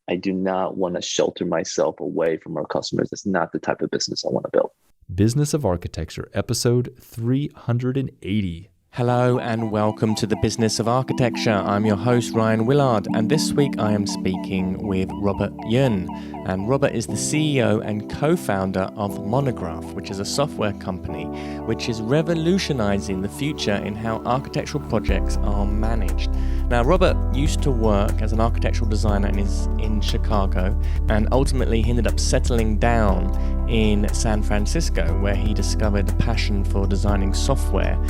I do not want to shelter myself away from our customers. That's not the type of business I want to build. Business of Architecture, episode 380. Hello and welcome to the Business of Architecture. I'm your host Ryan Willard, and this week I am speaking with Robert Yuen. And Robert is the CEO and co-founder of Monograph, which is a software company which is revolutionizing the future in how architectural projects are managed. Now, Robert used to work as an architectural designer in Chicago, and ultimately he ended up settling down in San Francisco, where he discovered a passion for designing software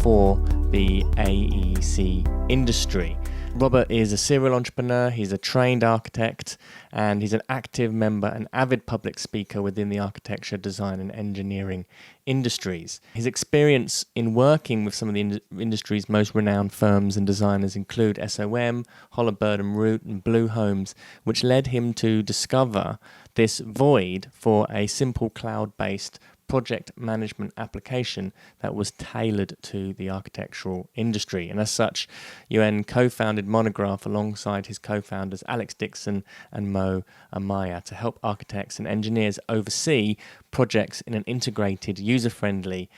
for the AEC industry. Robert is a serial entrepreneur, he's a trained architect, and he's an active member and avid public speaker within the architecture, design, and engineering industries. His experience in working with some of the industry's most renowned firms and designers include SOM, Holabird Root, and BluHomes, which led him to discover this void for a simple cloud-based project management application that was tailored to the architectural industry. And as such, Yuen co-founded Monograph alongside his co-founders Alex Dixon and Mo Amaya to help architects and engineers oversee projects in an integrated, user-friendly,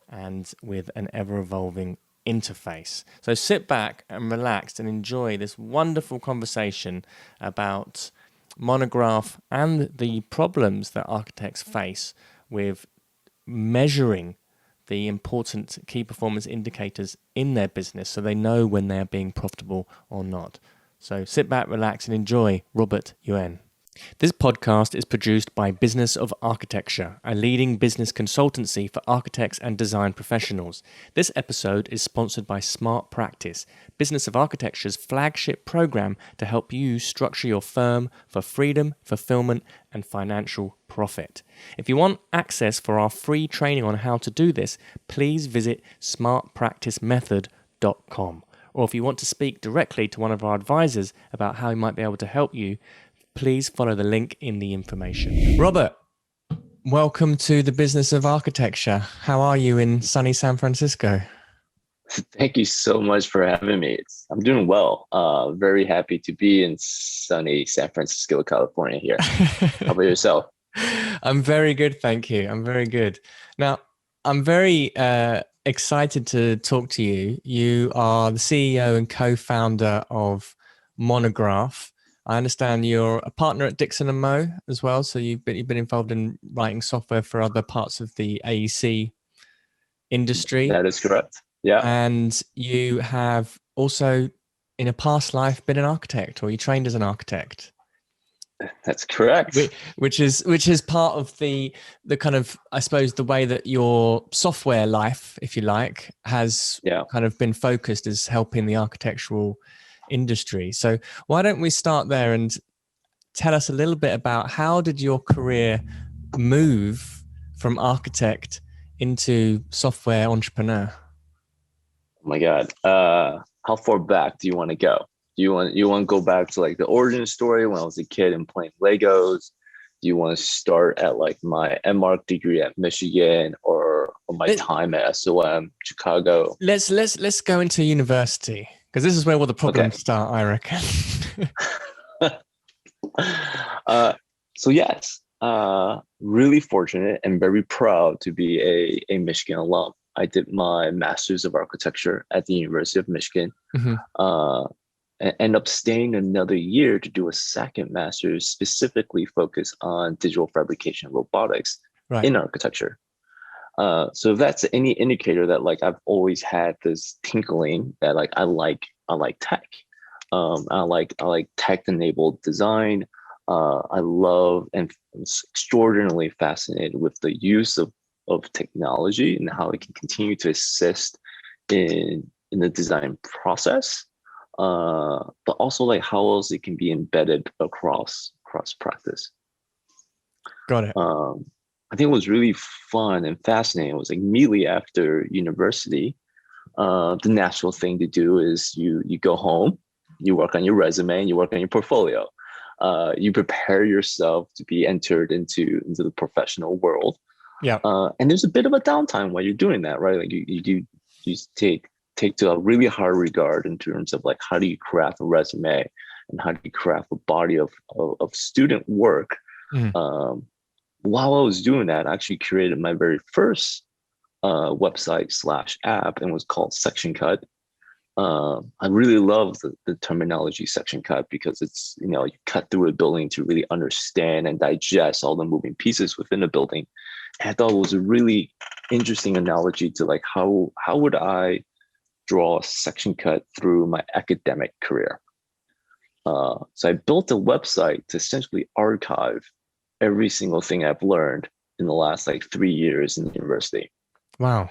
and with an ever-evolving interface. So sit back and relax and enjoy this wonderful conversation about Monograph and the problems that architects face with measuring the important key performance indicators in their business so they know when they're being profitable or not. So sit back, relax, and enjoy Robert Yuen. This podcast is produced by Business of Architecture, a leading business consultancy for architects and design professionals. This episode is sponsored by Smart Practice, Business of Architecture's flagship program to help you structure your firm for freedom, fulfillment, and financial profit. If you want access for our free training on how to do this, please visit smartpracticemethod.com. Or if you want to speak directly to one of our advisors about how he might be able to help you, please follow the link in the information. Robert, welcome to the Business of Architecture. How are you in sunny San Francisco? Thank you so much for having me. I'm doing well. Very happy to be in sunny San Francisco, California here. How about yourself? I'm very good, thank you. I'm very good. Now, I'm very excited to talk to you. You are the CEO and co-founder of Monograph. I understand you're a partner at Dixon and Mo as well, so you've been involved in writing software for other parts of the AEC industry. That is correct. Yeah. And you have also, in a past life, been an architect, or you trained as an architect. That's correct. Which is part of the kind of, I suppose, the way that your software life, if you like, has kind of been focused as helping the architectural industry. So why don't we start there and tell us a little bit about how did your career move from architect into software entrepreneur? Oh my God. How far back do you want to go? Do you want to go back to like the origin story when I was a kid and playing Legos? Do you want to start at like my MArch degree at Michigan or my time at SOM, Chicago? Let's go into university, because this is where all the problems start, I reckon. So yes, really fortunate and very proud to be a Michigan alum. I did my Master's of Architecture at the University of Michigan. Mm-hmm. And end up staying another year to do a second Master's specifically focused on digital fabrication and robotics in architecture. So if that's any indicator that like I've always had this tinkling that like I like tech. I like tech-enabled design. I love and I'm extraordinarily fascinated with the use of technology and how it can continue to assist in the design process. But also like how else it can be embedded across practice. Got it. I think it was really fun and fascinating. It was like immediately after university. The natural thing to do is you go home, you work on your resume, and you work on your portfolio. You prepare yourself to be entered into the professional world. Yeah. And there's a bit of a downtime while you're doing that, right? Like you take to a really hard regard in terms of like how do you craft a resume, and how do you craft a body of student work. Mm. While I was doing that, I actually created my very first website/app, and was called Section Cut. I really love the terminology section cut, because it's, you cut through a building to really understand and digest all the moving pieces within a building. And I thought it was a really interesting analogy to like how would I draw a section cut through my academic career. So I built a website to essentially archive every single thing I've learned in the last like 3 years in the university. Wow.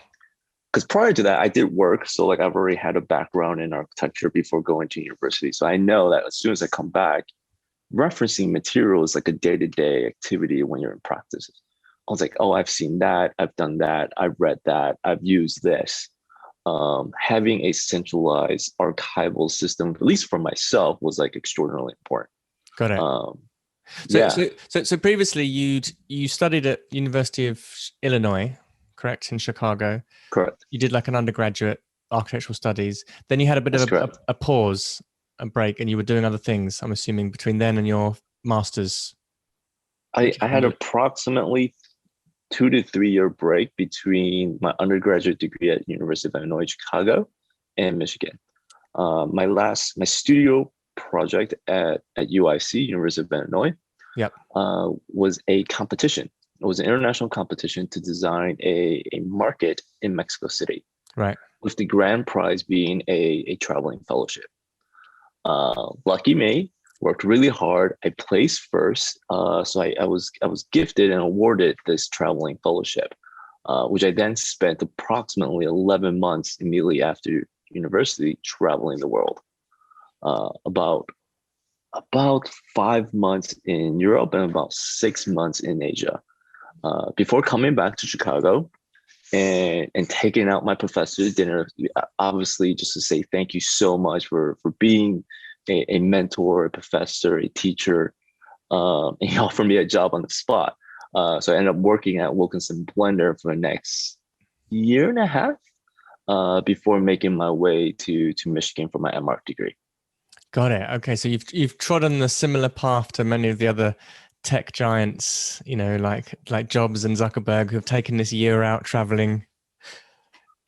Because prior to that, I did work. So like I've already had a background in architecture before going to university. So I know that as soon as I come back, referencing material is like a day-to-day activity when you're in practice. I was like, oh, I've seen that. I've done that. I've read that. I've used this. Having a centralized archival system, at least for myself, was like extraordinarily important. Got it. So previously you studied at University of Illinois, correct, in Chicago. Correct. You did like an undergraduate architectural studies. Then you had a bit of a pause, a break, and you were doing other things, I'm assuming, between then and your master's. I had approximately 2 to 3 year break between my undergraduate degree at University of Illinois, Chicago, and Michigan. My studio project at UIC, University of Illinois, was a competition. It was an international competition to design a market in Mexico City. Right. With the grand prize being a traveling fellowship. Lucky me, worked really hard. I placed first. So I was gifted and awarded this traveling fellowship, which I then spent approximately 11 months immediately after university traveling the world. About 5 months in Europe and about 6 months in Asia. Before coming back to Chicago and taking out my professor's dinner, obviously just to say thank you so much for being a mentor, a professor, a teacher, and he offered me a job on the spot. So I ended up working at Wilkinson Blender for the next 1.5 years before making my way to Michigan for my MArch degree. Got it. Okay, so you've trodden a similar path to many of the other tech giants, like Jobs and Zuckerberg, who have taken this year out traveling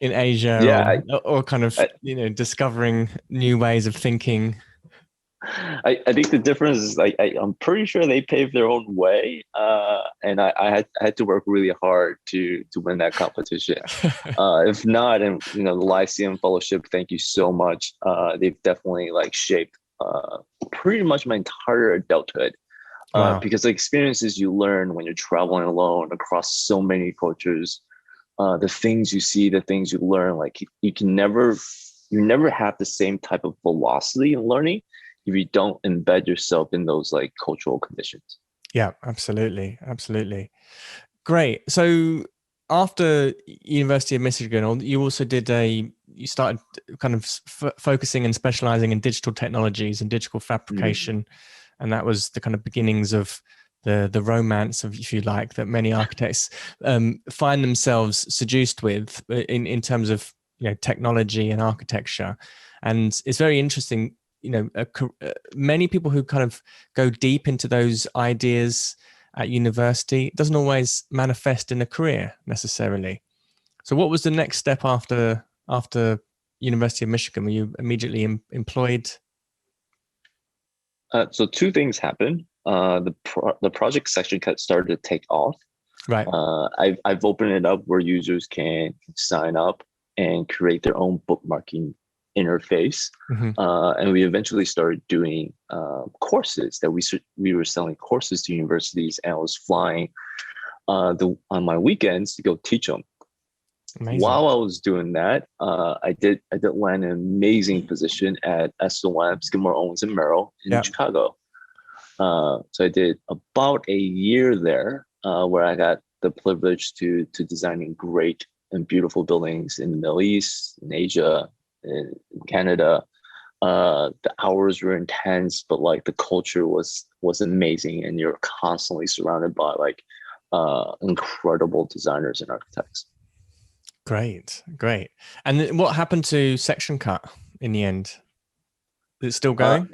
in Asia, or kind of discovering new ways of thinking. I think the difference is I'm pretty sure they paved their own way, and I had to work really hard to win that competition. If not, and the Lyceum Fellowship, thank you so much. They've definitely shaped pretty much my entire adulthood. Wow. Because the experiences you learn when you're traveling alone across so many cultures, the things you see, the things you learn, you never have the same type of velocity in learning if you don't embed yourself in those cultural conditions. Yeah, absolutely. Great. So after University of Michigan, you also you started kind of focusing and specializing in digital technologies and digital fabrication. Mm-hmm. And that was the kind of beginnings of the romance, if you like, that many architects find themselves seduced with in terms of technology and architecture. And it's very interesting. Many people who kind of go deep into those ideas at university, it doesn't always manifest in a career necessarily. So what was the next step after University of Michigan? Were you immediately employed? So 2 things happened. The project section cut started to take off. Right. I've opened it up where users can sign up and create their own bookmarking interface. Mm-hmm. And we eventually started doing courses that we were selling courses to universities, and I was flying on my weekends to go teach them. Amazing. While I was doing that, I did land an amazing position at SOM, Skidmore, Owens & Merrill in Chicago. So I did about a year there, where I got the privilege to designing great and beautiful buildings in the Middle East, in Asia, in Canada. The hours were intense, but the culture was amazing, and you're constantly surrounded by incredible designers and architects. Great. And then what happened to Section Cut in the end? Is it still going?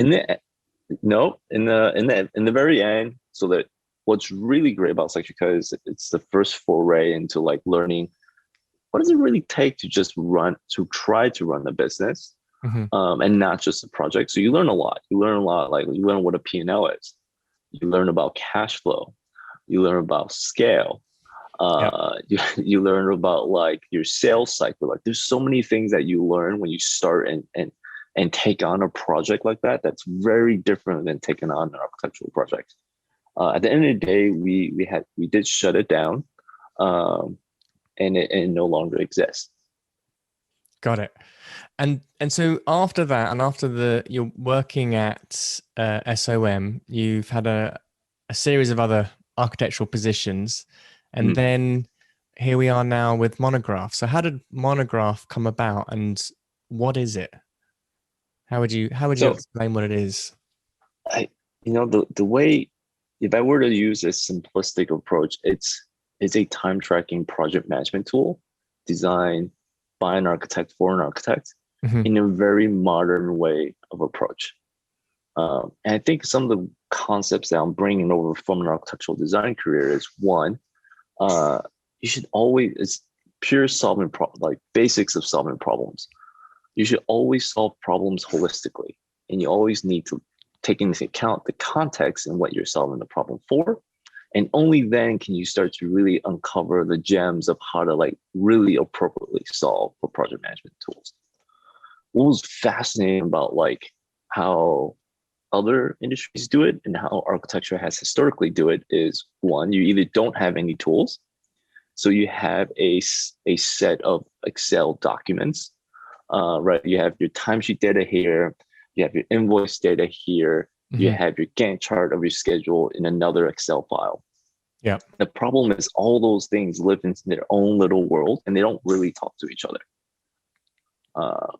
No, in the very end, so that what's really great about Selectrica is it's the first foray into like learning what does it really take to just try to run a business, Hmm. and not just a project. So you learn a lot. You learn a lot, like you learn what a P&L is. You learn about cash flow. You learn about scale. Yeah. You learn about like your sales cycle. Like there's so many things that you learn when you start and take on a project like that. That's very different than taking on an architectural project. At the end of the day, we did shut it down, um, and it no longer exists. Got it. And so after that, and after you're working at SOM, you've had a series of other architectural positions, and Mhm. then here we are now with Monograph. So how did Monograph come about, and what is it? How would you So explain what it is? I, the way, if I were to use a simplistic approach, it's a time tracking project management tool designed by an architect for an architect Hmm. in a very modern way of approach. And I think some of the concepts that I'm bringing over from an architectural design career is one, uh, you should always, it's pure solving like basics of solving problems. You should always solve problems holistically, and you always need to take into account the context and what you're solving the problem for. And only then can you start to really uncover the gems of how to like really appropriately solve for project management tools. What was fascinating about like how other industries do it and how architecture has historically do it is one, you either don't have any tools. So you have a set of Excel documents, right? You have your timesheet data here, you have your invoice data here, you Hmm. have your Gantt chart of your schedule in another Excel file. Yeah. The problem is all those things live in their own little world and they don't really talk to each other.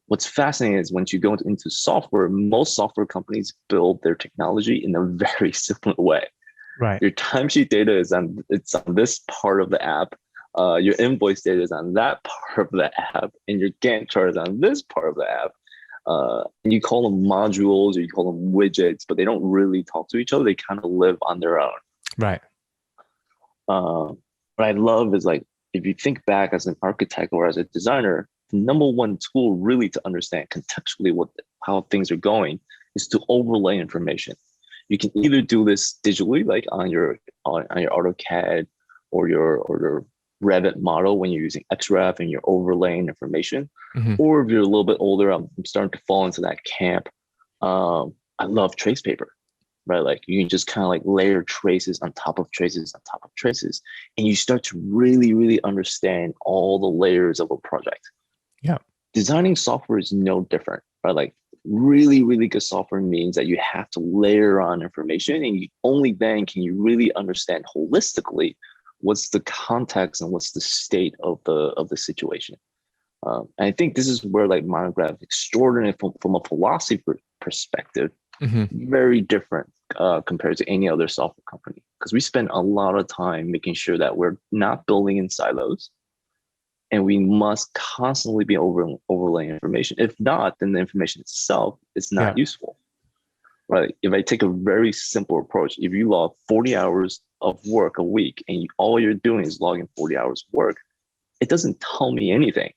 What's fascinating is once you go into software, most software companies build their technology in a very similar way. Right. Your timesheet data it's on this part of the app. Your invoice data is on that part of the app, and your Gantt chart is on this part of the app. And you call them modules or you call them widgets, but they don't really talk to each other. They kind of live on their own. Right. What I love is like if you think back as an architect or as a designer, the number one tool really to understand contextually how things are going is to overlay information. You can either do this digitally, like on your AutoCAD or your Revit model when you're using XREF and you're overlaying information, Hmm. or if you're a little bit older, I'm starting to fall into that camp. I love trace paper, right? Like you can just kind of like layer traces on top of traces on top of traces, and you start to really, really understand all the layers of a project. Yeah. Designing software is no different, right? Like really, really good software means that you have to layer on information, and only then can you really understand holistically what's the context and what's the state of the situation. And I think this is where like Monograph extraordinary from a philosophy perspective, Hmm. very different compared to any other software company, because we spend a lot of time making sure that we're not building in silos, and we must constantly be overlaying information. If not, then the information itself is Yeah. not useful, right? If I take a very simple approach, if you log 40 hours of work a week and all you're doing is logging 40 hours of work, it doesn't tell me anything.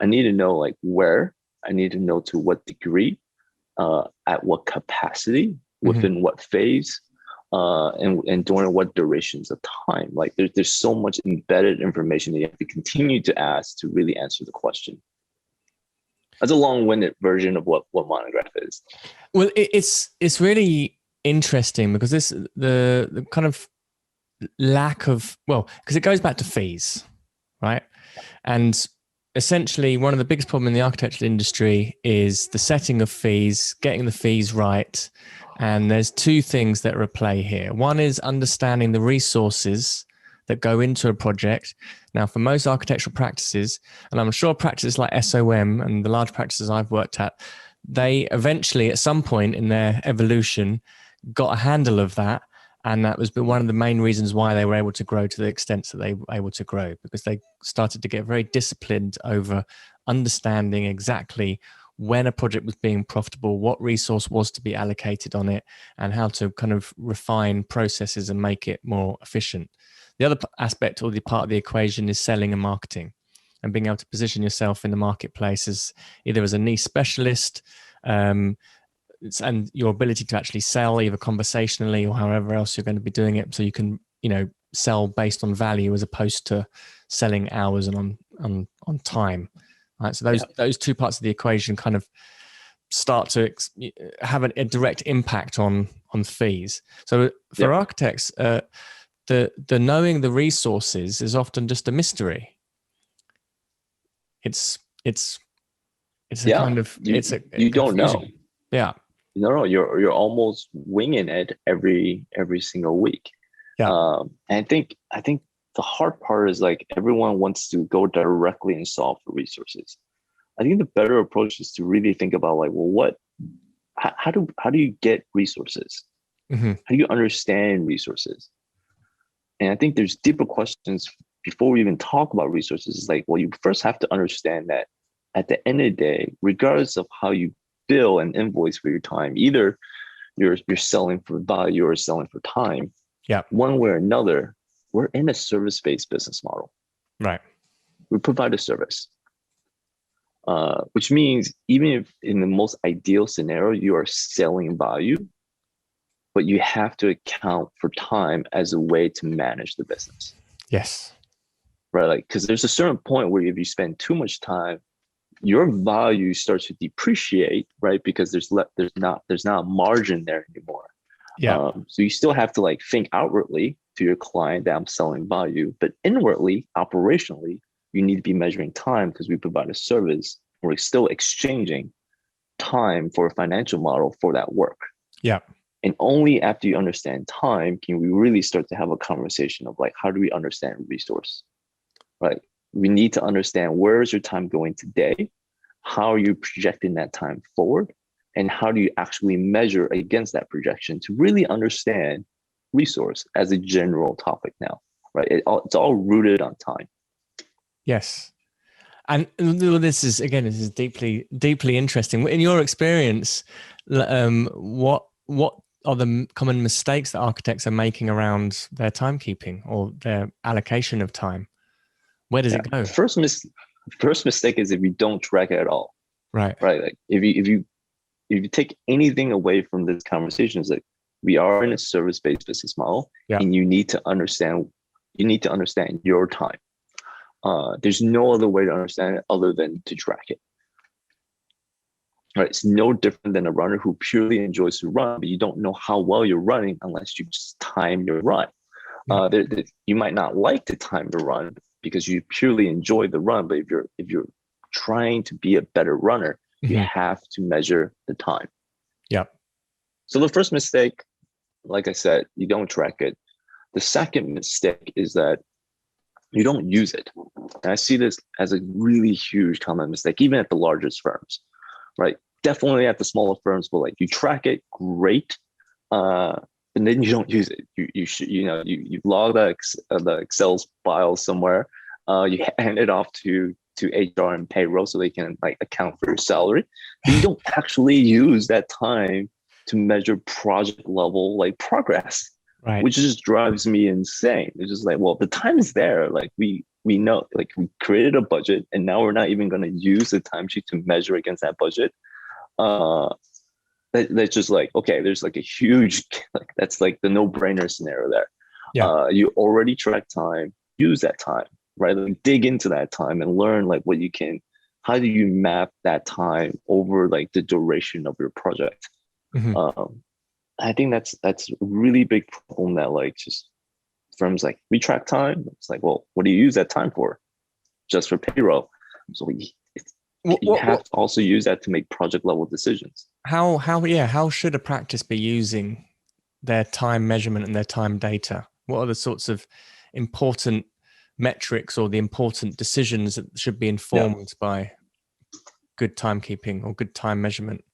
I need to know like where, I need to know to what degree, at what capacity, Hmm. within what phase, and during what durations of time. Like there's so much embedded information that you have to continue to ask to really answer the question. That's a long-winded version of what Monograph is. Well, it's really interesting because the kind of lack of, well, because it goes back to fees, right? And essentially one of the biggest problems in the architectural industry is the setting of fees, getting the fees right. And there's two things that are at play here. One is understanding the resources that go into a project. Now, for most architectural practices, and I'm sure practices like SOM and the large practices I've worked at, they eventually, at some point in their evolution, got a handle of that. And that was one of the main reasons why they were able to grow to the extent that they were able to grow, because they started to get very disciplined over understanding exactly when a project was being profitable, what resource was to be allocated on it, and how to kind of refine processes and make it more efficient. The other aspect or the part of the equation is selling and marketing, and being able to position yourself in the marketplace as either as a niche specialist, and your ability to actually sell either conversationally or however else you're going to be doing it, so you can, sell based on value as opposed to selling hours and on time. Right. So those two parts of the equation kind of start to have a direct impact on fees. So for architects, the knowing the resources is often just a mystery. It's a kind of you don't know. Yeah. No, you're almost winging it every single week. Yeah. And I think the hard part is like everyone wants to go directly and solve for resources. I think the better approach is to really think about like, well, how do you get resources? Mm-hmm. How do you understand resources? And I think there's deeper questions before we even talk about resources. It's like, well, you first have to understand that at the end of the day, regardless of how you bill and invoice for your time, either you're selling for value or selling for time. Yeah. One way or another, we're in a service-based business model. Right. We provide a service, which means even if in the most ideal scenario, you are selling value, but you have to account for time as a way to manage the business. Yes. Right. Like, because there's a certain point where if you spend too much time, your value starts to depreciate, right? Because there's not a margin there anymore. Yeah. So you still have to like think outwardly to your client that I'm selling value, but inwardly, operationally, you need to be measuring time because we provide a service. We're still exchanging time for a financial model for that work. Yeah. And only after you understand time can we really start to have a conversation of like, how do we understand resource, right? We need to understand where is your time going today? How are you projecting that time forward? And how do you actually measure against that projection to really understand resource as a general topic now, right? It's all rooted on time. Yes. And this is deeply, deeply interesting. In your experience, what are the common mistakes that architects are making around their timekeeping or their allocation of time? Where does it go? First mistake is if you don't track it at all. Right. Right. Like if you take anything away from this conversation, is like we are in a service-based business model, and you need to understand your time. There's no other way to understand it other than to track it. Right. It's no different than a runner who purely enjoys to run, but you don't know how well you're running unless you just time your run. You might not like to time the run because you purely enjoy the run, but if you're trying to be a better runner, you have to measure the time. Yeah. So the first mistake, like I said, you don't track it. The second mistake is that you don't use it. And I see this as a really huge common mistake, even at the largest firms, right? Definitely at the smaller firms, but like you track it, great. And then you don't use it. You log the Excel file somewhere. You hand it off to HR and payroll so they can like account for your salary. But you don't actually use that time to measure project level like progress, right? Which just drives me insane. It's just like, well, the time is there. Like we know, like we created a budget, and now we're not even going to use the timesheet to measure against that budget. That's just like, okay, there's like a huge, like that's like the no-brainer scenario there. Yeah. You already track time, use that time, right? Like dig into that time and learn like what you can, how do you map that time over like the duration of your project? I think that's a really big problem that like just firms like we track time. It's like, well, what do you use that time for? Just for payroll. So you have to also use that to make project level decisions. How should a practice be using their time measurement and their time data? What are the sorts of important metrics or the important decisions that should be informed by good timekeeping or good time measurement?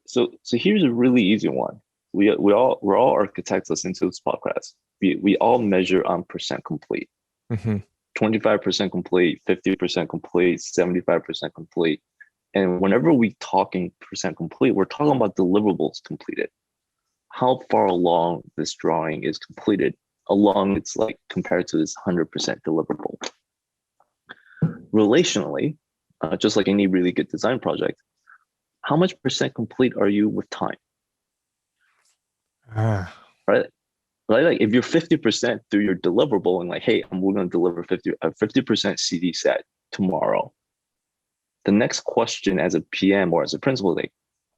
So here's a really easy one. We're all architects listening to this podcast. We all measure on percent complete. 25% complete, 50% complete, 75% complete. And whenever we talking percent complete, we're talking about deliverables completed. How far along this drawing is completed, along it's like compared to this 100% deliverable. Relationally, just like any really good design project, how much percent complete are you with time? Right? Right? Like if you're 50% through your deliverable and like, hey, we're going to deliver 50% CD set tomorrow. The next question as a PM or as a principal, like,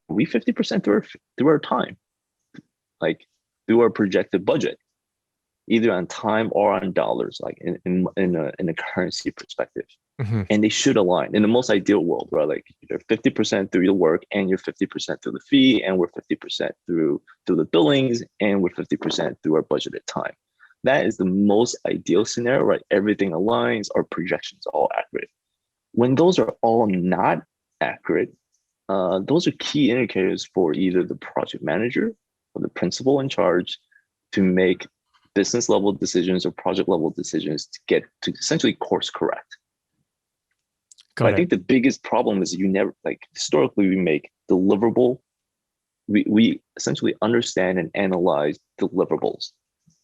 are we 50% through our time? Like through our projected budget, either on time or on dollars, like in a currency perspective. Mm-hmm. And they should align in the most ideal world, right? Like you're 50% through your work and you're 50% through the fee, and we're 50% through the billings, and we're 50% through our budgeted time. That is the most ideal scenario, right? Everything aligns, our projections are all accurate. When those are all not accurate, those are key indicators for either the project manager or the principal in charge to make business level decisions or project level decisions to get to essentially course correct. I think the biggest problem is you never, like historically we make deliverable, we essentially understand and analyze deliverables,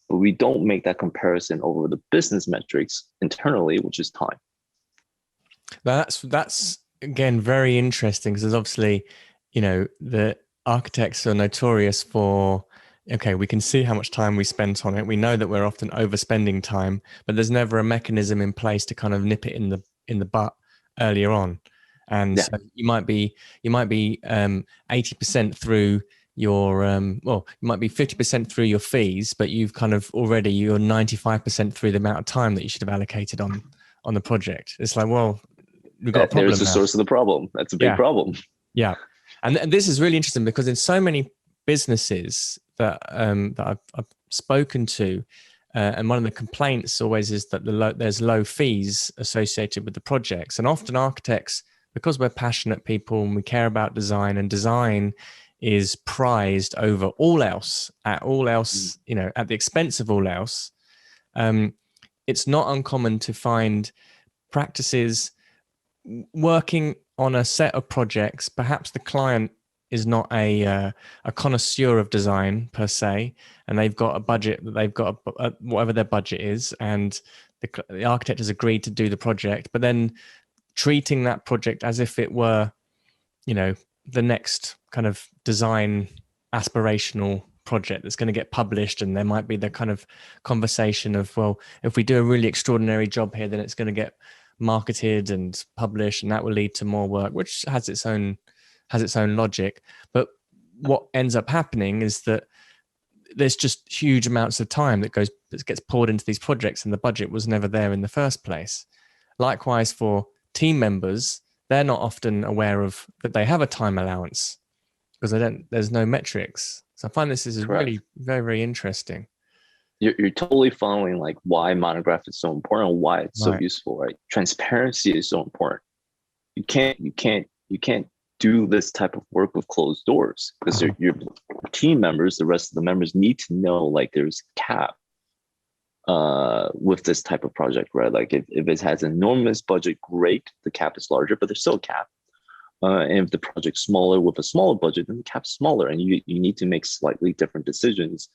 but we don't make that comparison over the business metrics internally, which is time. That's again very interesting, because obviously, the architects are notorious for, okay, we can see how much time we spent on it. We know that we're often overspending time, but there's never a mechanism in place to kind of nip it in the butt earlier on. And so you might be 80% through your you might be 50% through your fees, but you've kind of already, you're 95% through the amount of time that you should have allocated on the project. It's like, well, we've got a problem. There's the source of the problem. That's a big problem. Yeah. And this is really interesting, because in so many businesses that I've spoken to, and one of the complaints always is that there's low fees associated with the projects. And often architects, because we're passionate people and we care about design, and design is prized over all else, at the expense of all else, it's not uncommon to find practices working on a set of projects. Perhaps the client is not a connoisseur of design per se, and they've got a budget that they've got whatever their budget is, and the architect has agreed to do the project, but then treating that project as if it were, the next kind of design aspirational project that's going to get published, and there might be the kind of conversation of, well, if we do a really extraordinary job here, then it's going to get marketed and published, and that will lead to more work, which has its own logic. But what ends up happening is that there's just huge amounts of time that gets poured into these projects, and the budget was never there in the first place. Likewise, for team members, they're not often aware of that they have a time allowance, because there's no metrics. So I find this is really very, very interesting. You're totally following like why Monograph is so important, why it's so useful, right? Transparency is so important. You can't do this type of work with closed doors, because your team members, the rest of the members, need to know like there's a cap with this type of project, right? Like if it has enormous budget, great, the cap is larger, but there's still a cap. And if the project's smaller with a smaller budget, then the cap's smaller, and you need to make slightly different decisions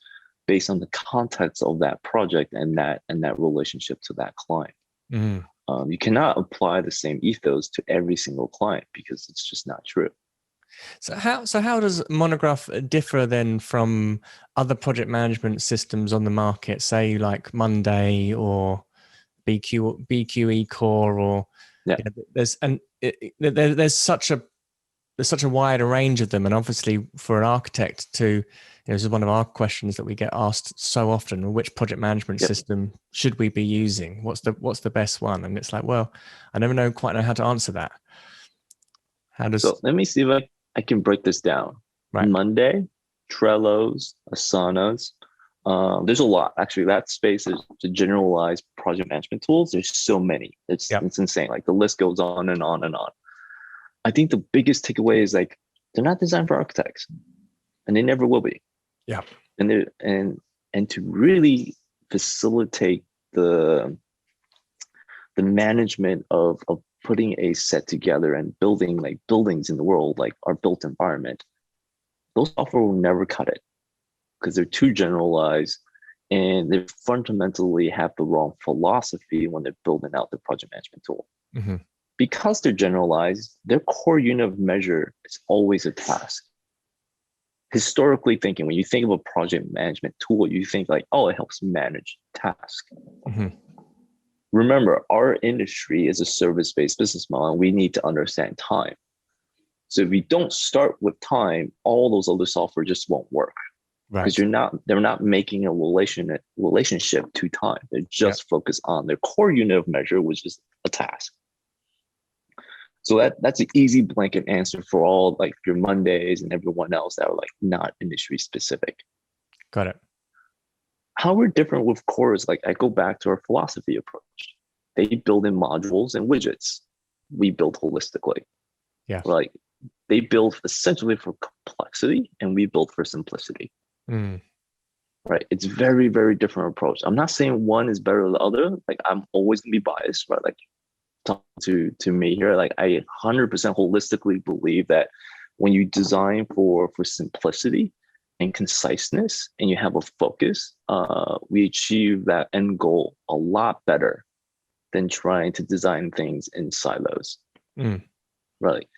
based on the context of that project and that relationship to that client. You cannot apply the same ethos to every single client, because it's just not true. So how does Monograph differ then from other project management systems on the market, say like Monday or BQE Core, or there's such a wide range of them, and obviously for an architect to, this is one of our questions that we get asked so often: which project management system should we be using? What's the best one? And it's like, well, I never quite know how to answer that. So let me see if I can break this down. Right. Monday, Trello's, Asanas. There's a lot. Actually, that space is to generalize project management tools. There's so many. It's insane. Like the list goes on and on and on. I think the biggest takeaway is like they're not designed for architects, and they never will be. Yeah. And to really facilitate the management of putting a set together and building like buildings in the world, like our built environment, those software will never cut it because they're too generalized and they fundamentally have the wrong philosophy when they're building out the project management tool. Mm-hmm. Because they're generalized, their core unit of measure is always a task. Historically thinking, when you think of a project management tool, you think like, oh, it helps manage tasks. Mm-hmm. Remember, our industry is a service-based business model, and we need to understand time. So if we don't start with time, all those other software just won't work. Because they're not making a relationship to time. They're just focused on their core unit of measure, which is a task. So that's an easy blanket answer for all like your Mondays and everyone else that are like not industry specific. Got it. How we're different with core is like, I go back to our philosophy approach. They build in modules and widgets. We build holistically. Yeah. Like they build essentially for complexity and we build for simplicity. Mm. Right. It's very, very different approach. I'm not saying one is better than the other. Like I'm always gonna be biased, right? Like talk to me here. Like I 100% holistically believe that when you design for simplicity and conciseness and you have a focus, we achieve that end goal a lot better than trying to design things in silos. Mm. Right.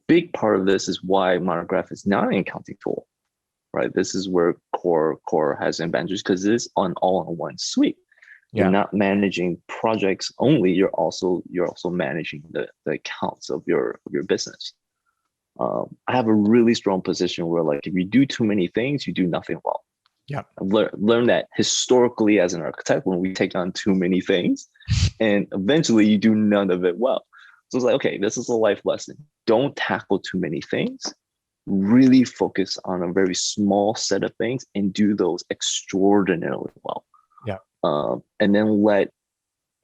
Big part of this is why Monograph is not an accounting tool. Right. This is where core has advantages because it is on all-in-one suite. You're not managing projects only. You're also managing the accounts of your business. I have a really strong position where like if you do too many things, you do nothing well. Yeah, I've learned that historically as an architect when we take on too many things, and eventually you do none of it well. So it's like, okay, this is a life lesson. Don't tackle too many things. Really focus on a very small set of things and do those extraordinarily well. Yeah. And then let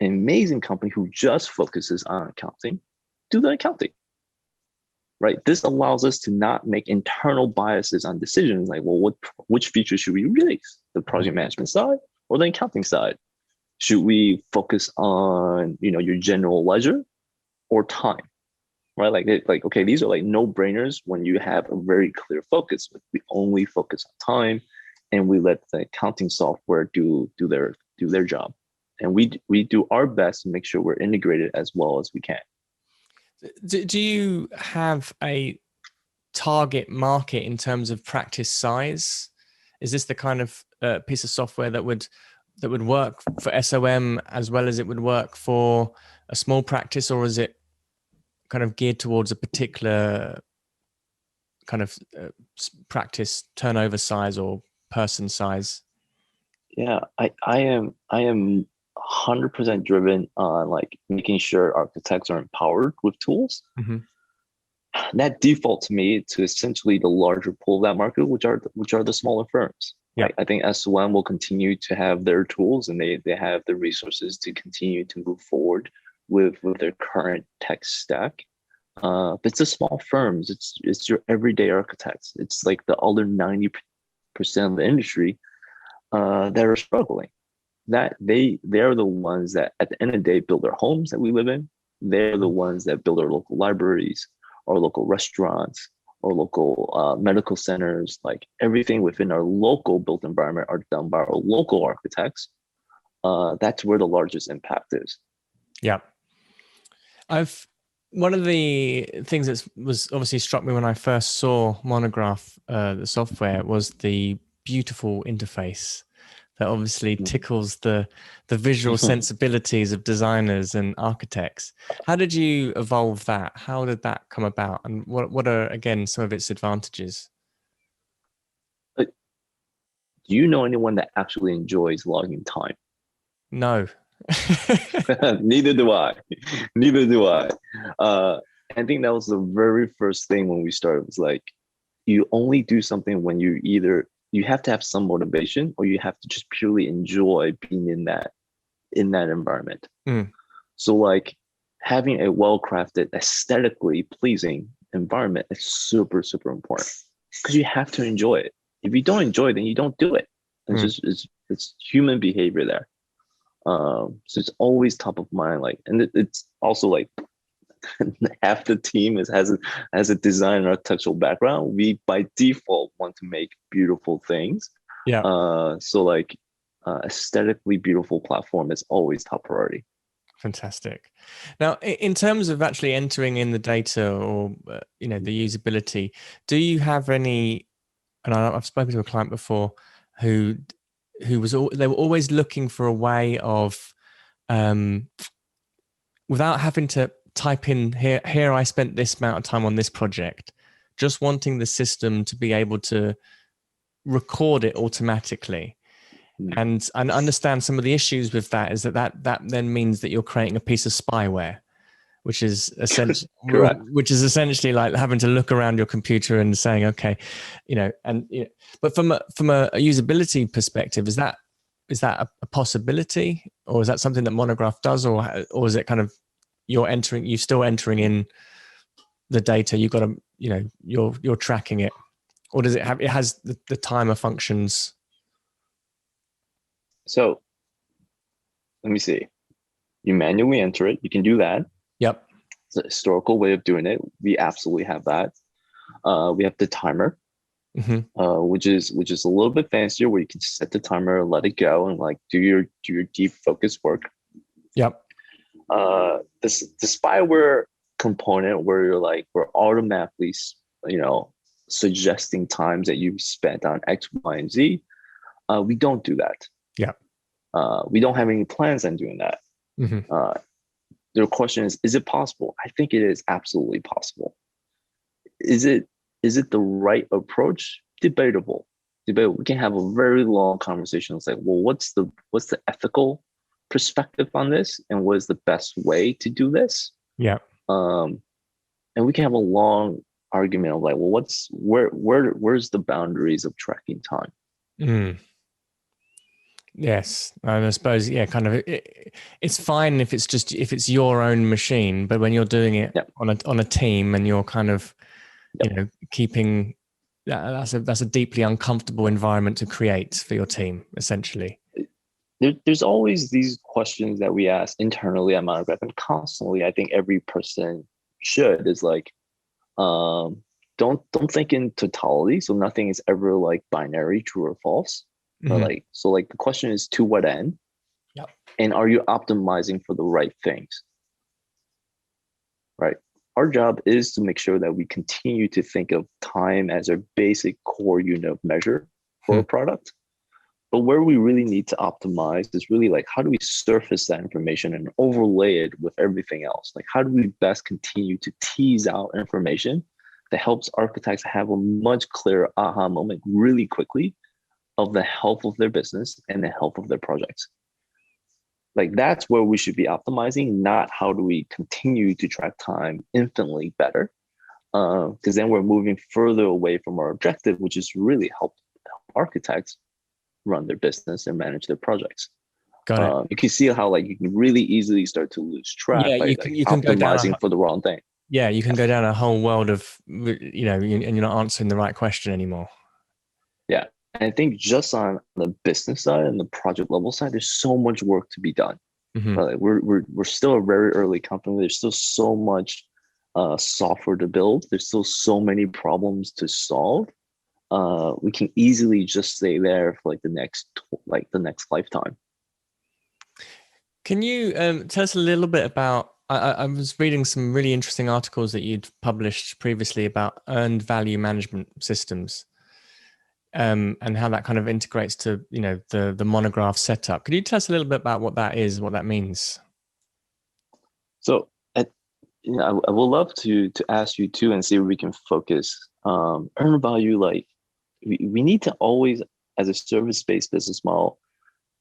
an amazing company who just focuses on accounting do the accounting. Right. This allows us to not make internal biases on decisions like, well, which features should we release? The project management side or the accounting side? Should we focus on, your general ledger or time? Right. Like, okay, these are like no-brainers when you have a very clear focus. We only focus on time and we let the accounting software do their job. And we do our best to make sure we're integrated as well as we can. Do you have a target market in terms of practice size? Is this the kind of piece of software that would work for SOM as well as it would work for a small practice, or is it kind of geared towards a particular kind of practice turnover size or person size? Yeah, I am 100% driven on like making sure architects are empowered with tools. Mm-hmm. That default to me to essentially the larger pool of that market, which are the smaller firms. Yeah. I think SOM will continue to have their tools and they have the resources to continue to move forward with their current tech stack. But it's the small firms. It's your everyday architects. It's like the other 90% of the industry that are struggling. That they're the ones that at the end of the day build their homes that we live in. They're the ones that build our local libraries, or local restaurants, or local medical centers. Like everything within our local built environment are done by our local architects. That's where the largest impact is. Yeah. One of the things that was obviously struck me when I first saw Monograph, the software, was the beautiful interface that obviously tickles the visual sensibilities of designers and architects. How did you evolve that? How did that come about? And what are, again, some of its advantages? Do you know anyone that actually enjoys logging time? No. Neither do I. I think that was the very first thing when we started. It was like, you only do something when you have to have some motivation, or you have to just purely enjoy being in that environment. So like having a well-crafted, aesthetically pleasing environment is super, super important because you have to enjoy it. If you don't enjoy it, then you don't do it. It's human behavior there. So it's always top of mind. Like, and it's also like half the team has a design and architectural background, we by default want to make beautiful things. Yeah. So like aesthetically beautiful platform is always top priority. Fantastic. Now, in terms of actually entering in the data or the usability, do you have any? And I've spoken to a client before who they were always looking for a way of without having to type in here I spent this amount of time on this project, just wanting the system to be able to record it automatically. And understand some of the issues with that is that then means that you're creating a piece of spyware, which is essentially like having to look around your computer and saying, okay, but from a usability perspective, is that a possibility, or is that something that Monograph does, or is it kind of you're still entering in the data, you've got to, you're tracking it, or does it has the timer functions? So let me see. You manually enter it. You can do that. Yep. It's a historical way of doing it. We absolutely have that. We have the timer, which is a little bit fancier, where you can set the timer, let it go, and like do your deep focus work. Yep. The spyware component, where we're automatically, suggesting times that you've spent on X, Y, and Z. We don't do that. Yeah. We don't have any plans on doing that. The question is it possible? I think it is absolutely possible. Is it the right approach? Debatable. We can have a very long conversation. It's like, well, what's the ethical perspective on this, and what is the best way to do this? Yeah. And we can have a long argument of like, well, where's the boundaries of tracking time? Yes, and I suppose kind of it's fine if it's your own machine, but when you're doing it on a team and you're kind of keeping that's a deeply uncomfortable environment to create for your team, essentially. There's always these questions that we ask internally at Monograph, and constantly I think every person should, is like, don't think in totality, so nothing is ever like binary, true or false. So the question is, to what end? Yep. And are you optimizing for the right things? Right. Our job is to make sure that we continue to think of time as our basic core unit of measure for a product. But where we really need to optimize is really like, how do we surface that information and overlay it with everything else? Like, how do we best continue to tease out information that helps architects have a much clearer aha moment really quickly of the health of their business and the health of their projects? Like, that's where we should be optimizing, not how do we continue to track time infinitely better, because then we're moving further away from our objective, which is really help architects run their business and manage their projects. Got it. You can see how you can really easily start to lose track by you can go optimizing for the wrong thing. Yeah, you can go down a whole world of and you're not answering the right question anymore. Yeah. And I think just on the business side and the project level side, there's so much work to be done. We're still a very early company. There's still so much software to build. There's still so many problems to solve. We can easily just stay there for the next lifetime. Can you tell us a little bit about? I was reading some really interesting articles that you'd published previously about earned value management systems. And how that kind of integrates to the Monograph setup. Could you tell us a little bit about what that is, what that means? So, I would love to ask you too, and see if we can focus. Earned value, we need to always, as a service-based business model,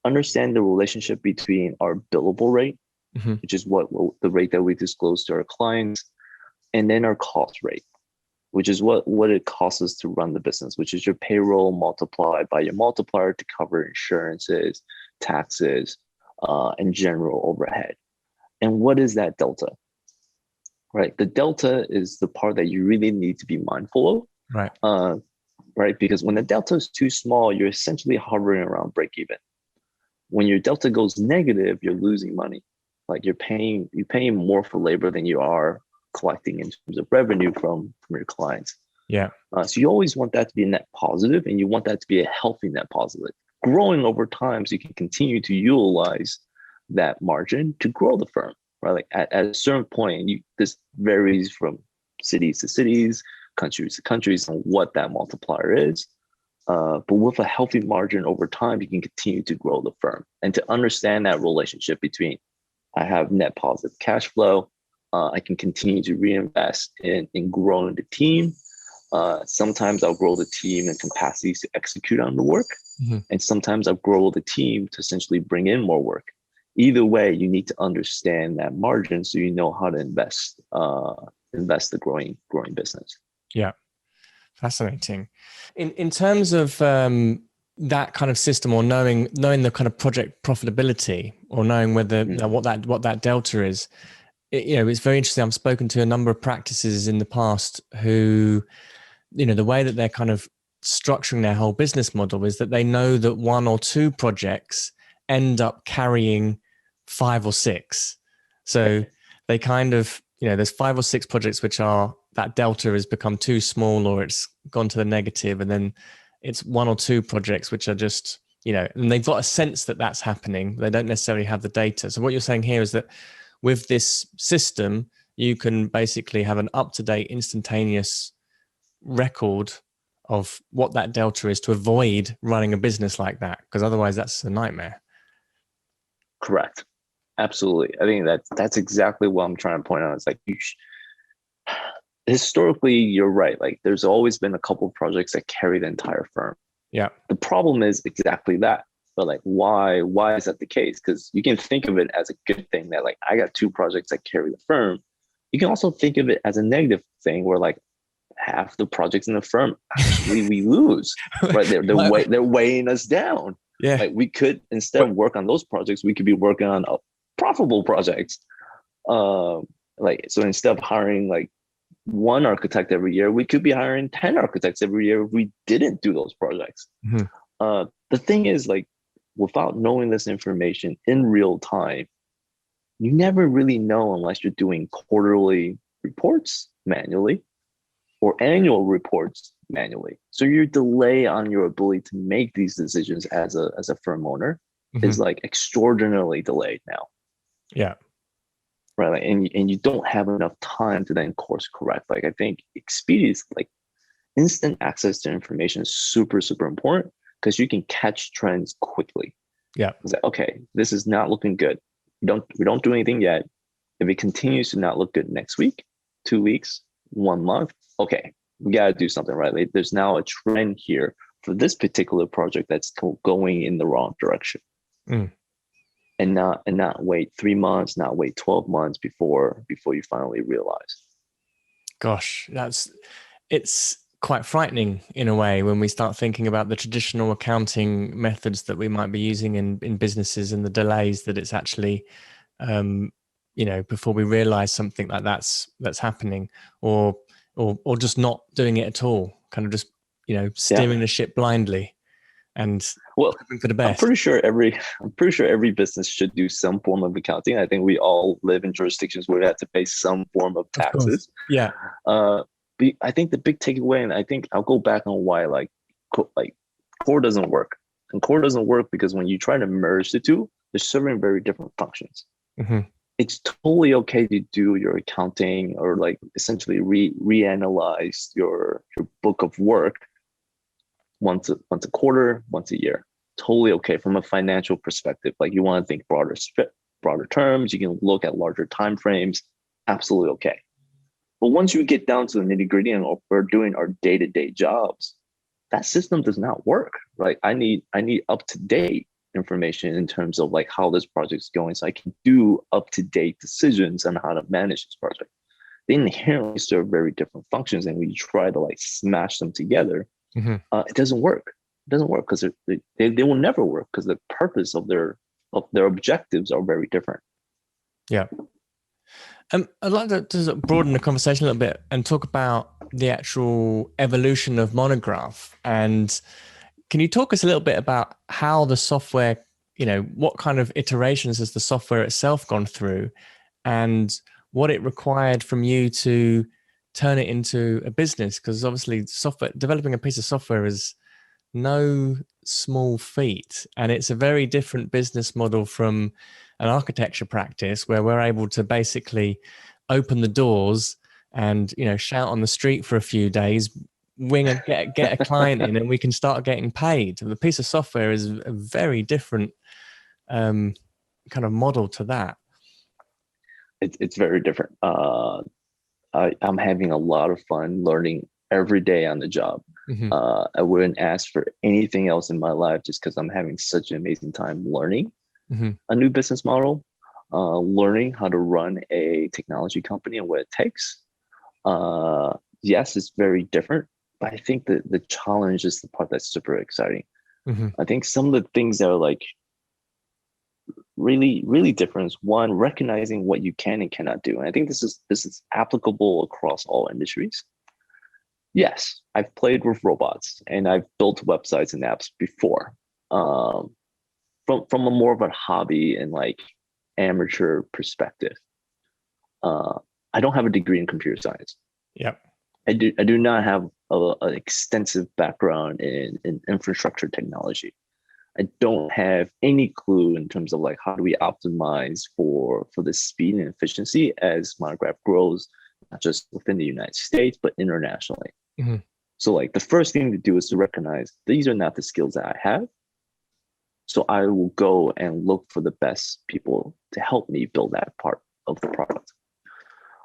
understand the relationship between our billable rate, which is what the rate that we disclose to our clients, and then our cost rate, which is what it costs us to run the business, which is your payroll multiplied by your multiplier to cover insurances, taxes, and general overhead. And what is that delta? Right? The delta is the part that you really need to be mindful of. Right. Right? Because when the delta is too small, you're essentially hovering around break even. When your delta goes negative, you're losing money. Like you're paying more for labor than you are collecting in terms of revenue from your clients. Yeah. So you always want that to be a net positive, and you want that to be a healthy net positive, growing over time so you can continue to utilize that margin to grow the firm, right? Like at a certain point, this varies from cities to cities, countries to countries, and what that multiplier is. But with a healthy margin over time, you can continue to grow the firm, and to understand that relationship between I have net positive cash flow, I can continue to reinvest in growing the team. Sometimes I'll grow the team and capacities to execute on the work. And sometimes I'll grow the team to essentially bring in more work. Either way, you need to understand that margin so you know how to invest the growing business. Yeah. Fascinating. In terms of that kind of system, or knowing the kind of project profitability, or knowing whether what that delta is, it's very interesting. I've spoken to a number of practices in the past who, the way that they're kind of structuring their whole business model is that they know that 1 or 2 projects end up carrying 5 or 6. So they kind of, there's 5 or 6 projects which are, that delta has become too small or it's gone to the negative, and then it's 1 or 2 projects which are just, and they've got a sense that that's happening. They don't necessarily have the data. So what you're saying here is that with this system, you can basically have an up-to-date, instantaneous record of what that delta is to avoid running a business like that, because otherwise that's a nightmare. Correct. Absolutely. I think that's exactly what I'm trying to point out. It's like historically, you're right. Like there's always been a couple of projects that carry the entire firm. Yeah. The problem is exactly that. But like, why is that the case? Because you can think of it as a good thing that like I got 2 projects that carry the firm. You can also think of it as a negative thing where like half the projects in the firm actually we lose, right? They're weighing us down. Yeah. Like we could, instead of work on those projects, we could be working on profitable projects. Like, so instead of hiring like 1 architect every year, we could be hiring 10 architects every year if we didn't do those projects. The thing is, like, without knowing this information in real time, you never really know unless you're doing quarterly reports manually or annual reports manually. So your delay on your ability to make these decisions as a firm owner is like extraordinarily delayed now. Yeah. Right. And you don't have enough time to then course correct. Like I think experience, like instant access to information is super, super important because you can catch trends quickly. Yeah. It's like, okay, this is not looking good. We don't do anything yet. If it continues to not look good next week, 2 weeks, 1 month, okay, we got to do something, right? Like, there's now a trend here for this particular project that's going in the wrong direction. And not wait 3 months, not wait 12 months before you finally realize. Gosh, it's quite frightening in a way when we start thinking about the traditional accounting methods that we might be using in businesses and the delays that it's actually, before we realize something like that's happening, or just not doing it at all, kind of just, steering the ship blindly and hoping for the best. I'm pretty sure every business should do some form of accounting. I think we all live in jurisdictions where we have to pay some form of taxes. Yeah. But I think the big takeaway, and I think I'll go back on why like core doesn't work. And core doesn't work because when you try to merge the two, they're serving very different functions. It's totally okay to do your accounting or like essentially reanalyze your book of work once a quarter, once a year. Totally okay from a financial perspective. Like you want to think broader terms, you can look at larger time frames. Absolutely okay. But once you get down to the nitty gritty and we're doing our day-to-day jobs, that system does not work, right? I need up-to-date information in terms of like how this project's going so I can do up-to-date decisions on how to manage this project. They inherently serve very different functions, and when you try to like smash them together, it doesn't work. It doesn't work because they will never work because the purpose of their objectives are very different. Yeah. I'd like to broaden the conversation a little bit and talk about the actual evolution of Monograph. And can you talk us a little bit about how the software, what kind of iterations has the software itself gone through, and what it required from you to turn it into a business, because obviously developing a piece of software is no small feat, and it's a very different business model from an architecture practice where we're able to basically open the doors and shout on the street for a few days, get a client in, and we can start getting paid. The piece of software is a very different kind of model to that. It's very different. I'm having a lot of fun learning every day on the job. Mm-hmm. I wouldn't ask for anything else in my life just because I'm having such an amazing time learning a new business model, learning how to run a technology company and what it takes. Yes, it's very different, but I think that the challenge is the part that's super exciting. Mm-hmm. I think some of the things that are like really, really different is one, recognizing what you can and cannot do. And I think this is applicable across all industries. Yes, I've played with robots and I've built websites and apps before, from a more of a hobby and like amateur perspective. I don't have a degree in computer science. Yep. I do not have an extensive background in infrastructure technology. I don't have any clue in terms of like how do we optimize for the speed and efficiency as Monograph grows, not just within the United States, but internationally. Mm-hmm. So like the first thing to do is to recognize these are not the skills that I have. So I will go and look for the best people to help me build that part of the product.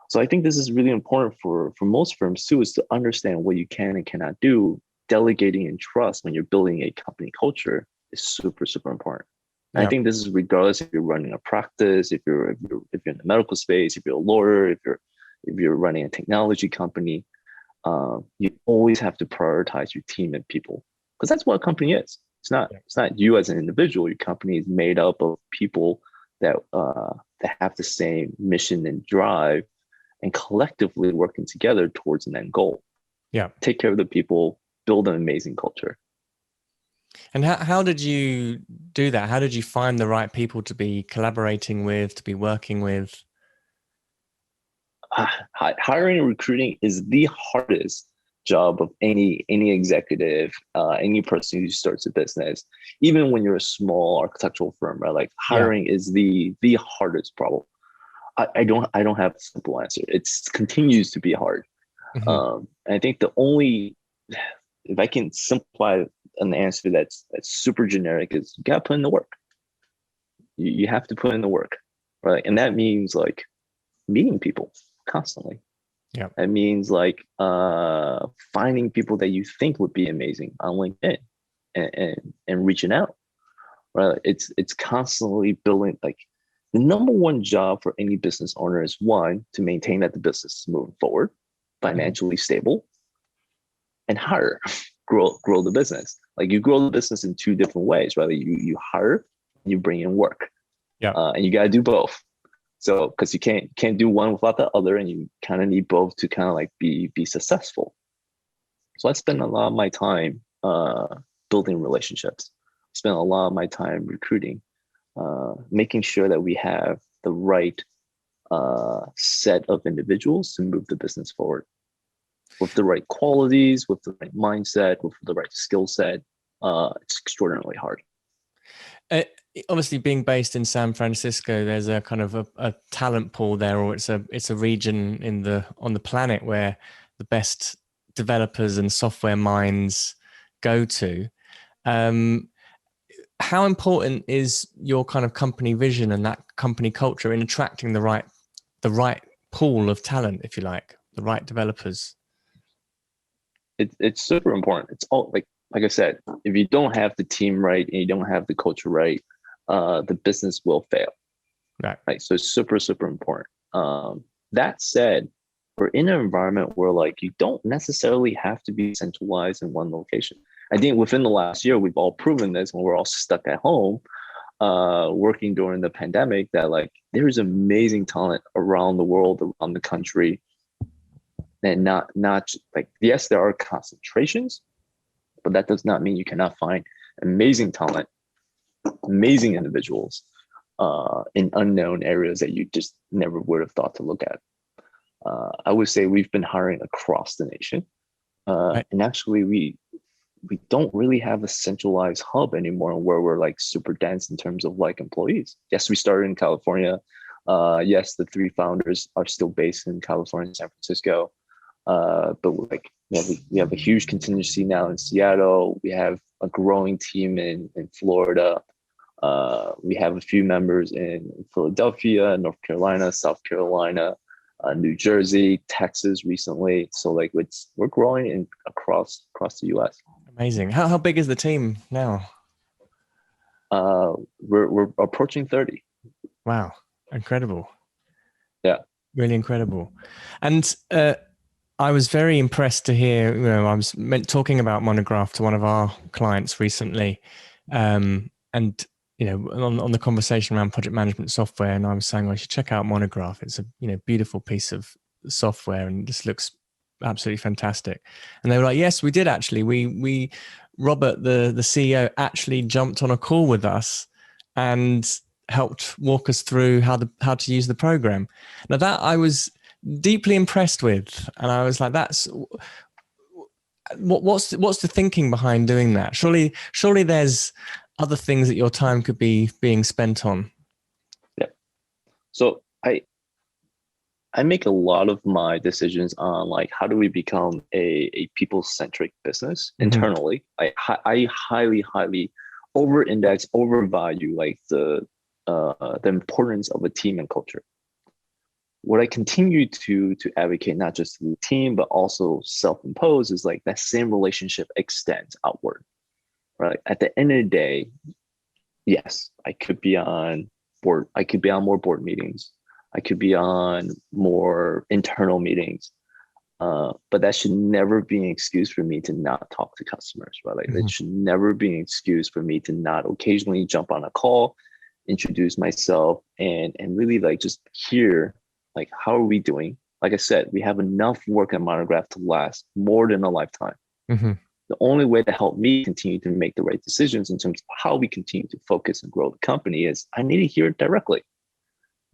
So I think this is really important for most firms too, is to understand what you can and cannot do. Delegating and trust when you're building a company culture is super, super important. Yeah. I think this is regardless if you're running a practice, if you're in the medical space, if you're a lawyer, if you're running a technology company, you always have to prioritize your team and people, because that's what a company is. It's not you as an individual. Your company is made up of people that have the same mission and drive, and collectively working together towards an end goal. Yeah. Take care of the people, build an amazing culture. And how did you do that? How did you find the right people to be collaborating with, to be working with? Hiring and recruiting is the hardest job of any executive, any person who starts a business, even when you're a small architectural firm, right? Like hiring is the hardest problem. I don't have a simple answer. It continues to be hard. Mm-hmm. And I think if I can simplify an answer that's super generic, is you got to put in the work. You have to put in the work, right? And that means like meeting people constantly. Yeah. It means like finding people that you think would be amazing on LinkedIn and reaching out, right? It's constantly building. Like the number one job for any business owner is one, to maintain that the business is moving forward, financially stable, and hire, grow the business. Like you grow the business in two different ways, right? You hire, you bring in work. Yeah. And you got to do both. So, because you can't do one without the other, and you kind of need both to kind of like be successful. So I spend a lot of my time building relationships. I spend a lot of my time recruiting, making sure that we have the right set of individuals to move the business forward, with the right qualities, with the right mindset, with the right skill set. It's extraordinarily hard. Obviously, being based in San Francisco, there's a kind of a talent pool there, or it's a region on the planet where the best developers and software minds go to. How important is your kind of company vision and that company culture in attracting the right pool of talent, if you like, the right developers? It's super important. It's all like I said, if you don't have the team right and you don't have the culture right, the business will fail. Right. So it's super, super important. That said, we're in an environment where like you don't necessarily have to be centralized in one location. I think within the last year, we've all proven this when we're all stuck at home, working during the pandemic, that like there's amazing talent around the world, around the country. And not like, yes, there are concentrations, but that does not mean you cannot find amazing talent, amazing individuals in unknown areas that you just never would have thought to look at. I would say we've been hiring across the nation. Right. And actually we don't really have a centralized hub anymore where we're like super dense in terms of like employees. Yes, we started in California. Yes, the three founders are still based in California and San Francisco. But like we have a huge contingency now in Seattle. We have a growing team in Florida. We have a few members in Philadelphia, North Carolina, South Carolina, New Jersey, Texas recently. So like we're growing across the US. Amazing. How big is the team now? We're approaching 30. Wow. Incredible. Yeah. Really incredible. And I was very impressed to hear, I was talking about Monograph to one of our clients recently. And, on the conversation around project management software, and I was saying, I should check out Monograph. It's a, beautiful piece of software and just looks absolutely fantastic. And they were like, yes, we did actually. We Robert, the CEO, actually jumped on a call with us and helped walk us through how to use the program. Now that I was deeply impressed with, and I was like, that's what's the thinking behind doing that? Surely there's other things that your time could be being spent on. Yeah. So I make a lot of my decisions on like how do we become a people-centric business internally. I highly over-index, overvalue like the importance of a team and culture. What I continue to advocate, not just to the team, but also self-impose, is like that same relationship extends outward, right? At the end of the day, yes, I could be on more board meetings. I could be on more internal meetings, but that should never be an excuse for me to not talk to customers, right? Like it should never be an excuse for me to not occasionally jump on a call, introduce myself, and really like just hear like how are we doing? Like I said, we have enough work at Monograph to last more than a lifetime. The only way to help me continue to make the right decisions in terms of how we continue to focus and grow the company is I need to hear it directly.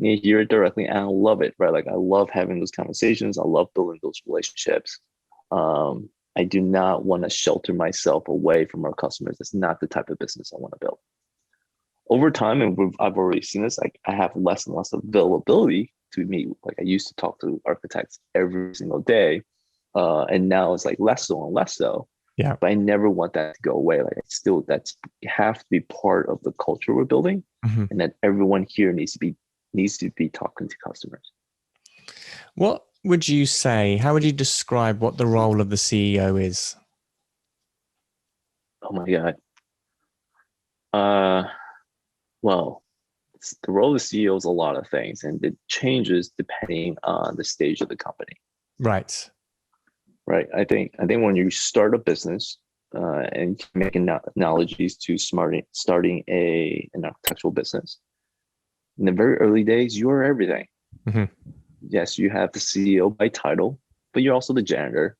And I love it, right? Like I love having those conversations. I love building those relationships. I do not want to shelter myself away from our customers. That's not the type of business I want to build. Over time, and I've already seen this, like I have less and less availability to meet. Like I used to talk to architects every single day, and now it's like less so and less so. Yeah. But I never want that to go away. Like that's have to be part of the culture we're building, and that everyone here needs to be talking to customers. What would you say? How would you describe what the role of the CEO is? Oh my God. Well, the role of the CEO is a lot of things, and it changes depending on the stage of the company. Right. Right. I think when you start a business, and making analogies to starting an architectural business, in the very early days, you are everything. Yes, you have the CEO by title, but you're also the janitor,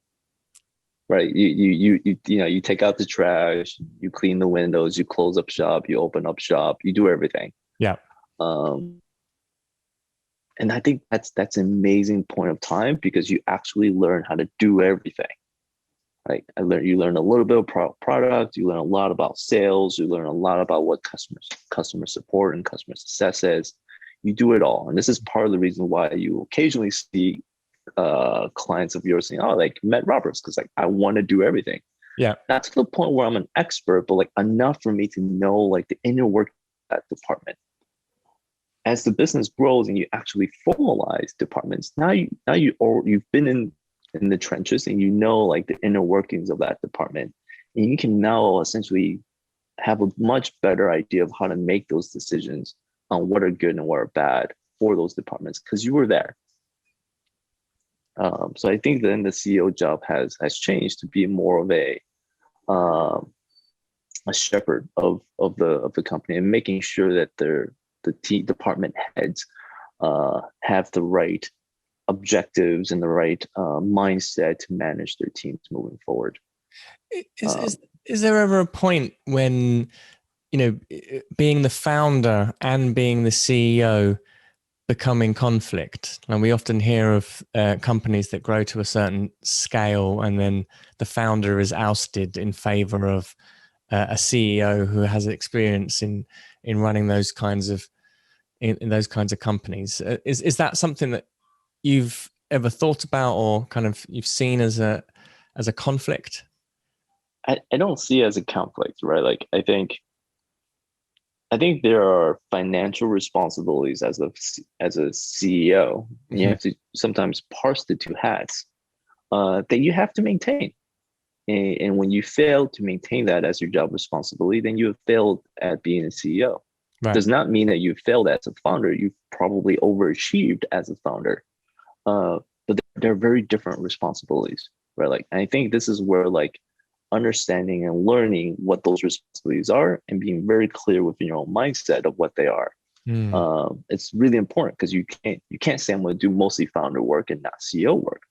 right? You take out the trash, you clean the windows, you close up shop, you open up shop, you do everything. Yeah. And I think that's an amazing point of time because you actually learn how to do everything. Right? You learn a little bit of product, you learn a lot about sales, you learn a lot about what customer support and customer success is. You do it all. And this is part of the reason why you occasionally see clients of yours saying, oh, like met Roberts, because like I want to do everything. Yeah. Not to the point where I'm an expert, but like enough for me to know like the inner work of that department. As the business grows and you actually formalize departments, now you've been in the trenches and you know like the inner workings of that department, and you can now essentially have a much better idea of how to make those decisions on what are good and what are bad for those departments because you were there. So I think then the CEO job has changed to be more of a shepherd of the company and making sure that the department heads have the right objectives and the right mindset to manage their teams moving forward. Is there ever a point when being the founder and being the CEO become in conflict? And we often hear of companies that grow to a certain scale and then the founder is ousted in favor of a CEO who has experience in running those kinds of in those kinds of companies. Is that something that you've ever thought about or kind of you've seen as a conflict? I don't see it as a conflict, right? Like I think there are financial responsibilities as a CEO, and you have to sometimes parse the two hats that you have to maintain. And when you fail to maintain that as your job responsibility, then you have failed at being a CEO. Right. Does not mean that you failed as a founder. You've probably overachieved as a founder, but they're very different responsibilities, right? Like I think this is where like understanding and learning what those responsibilities are and being very clear within your own mindset of what they are. It's really important because you can't say I'm going to do mostly founder work and not CEO work,